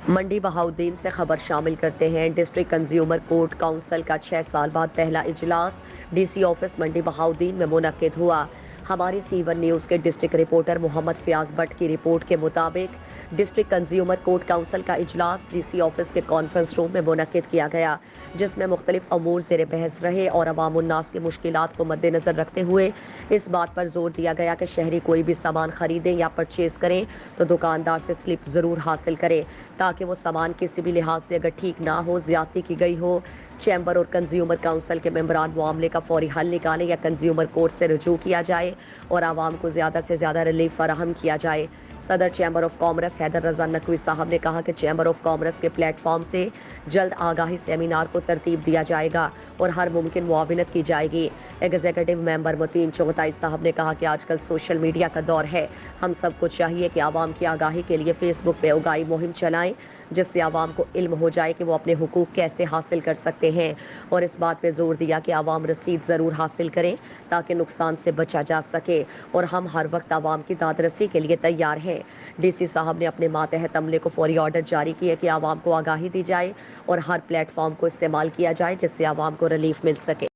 منڈی بہاؤالدین سے خبر شامل کرتے ہیں۔ ڈسٹرکٹ کنزیومر کورٹ کونسل کا 6 سال بعد پہلا اجلاس ڈی سی آفس منڈی بہاؤالدین میں منعقد ہوا۔ ہماری سی1 نیوز کے ڈسٹرکٹ رپورٹر محمد فیاض بٹ کی رپورٹ کے مطابق ڈسٹرکٹ کنزیومر کورٹ کونسل کا اجلاس ڈی سی آفس کے کانفرنس روم میں منعقد کیا گیا، جس میں مختلف امور زیر بحث رہے اور عوام الناس کی مشکلات کو مد نظر رکھتے ہوئے اس بات پر زور دیا گیا کہ شہری کوئی بھی سامان خریدیں یا پرچیز کریں تو دکاندار سے سلپ ضرور حاصل کریں تاکہ وہ سامان کسی بھی لحاظ سے اگر ٹھیک نہ ہو، زیادتی کی گئی ہو، چیمبر اور کنزیومر کونسل کے ممبران معاملے کا فوری حل نکالیں یا کنزیومر کورٹ سے رجوع کیا جائے اور عوام کو زیادہ سے زیادہ ریلیف فراہم کیا جائے۔ صدر چیمبر آف کامرس حیدر رضا نقوی صاحب نے کہا کہ چیمبر آف کامرس کے پلیٹ فارم سے جلد آگاہی سیمینار کو ترتیب دیا جائے گا اور ہر ممکن معاونت کی جائے گی۔ ایگزیکٹو ممبر متین چغتائی صاحب نے کہا کہ آج کل سوشل میڈیا کا دور ہے، ہم سب کو چاہیے کہ عوام کی آگاہی کے لیے فیس بک پہ اگائی مہم چلائیں، جس سے عوام کو علم ہو جائے کہ وہ اپنے حقوق کیسے حاصل کر سکتے ہیں، اور اس بات پہ زور دیا کہ عوام رسید ضرور حاصل کریں تاکہ نقصان سے بچا جا سکے، اور ہم ہر وقت عوام کی داد رسی کے لیے تیار ہیں۔ ڈی سی صاحب نے اپنے ماتحت عملے کو فوری آرڈر جاری کیے کہ عوام کو آگاہی دی جائے اور ہر پلیٹ فارم کو استعمال کیا جائے جس سے عوام کو ریلیف مل سکے۔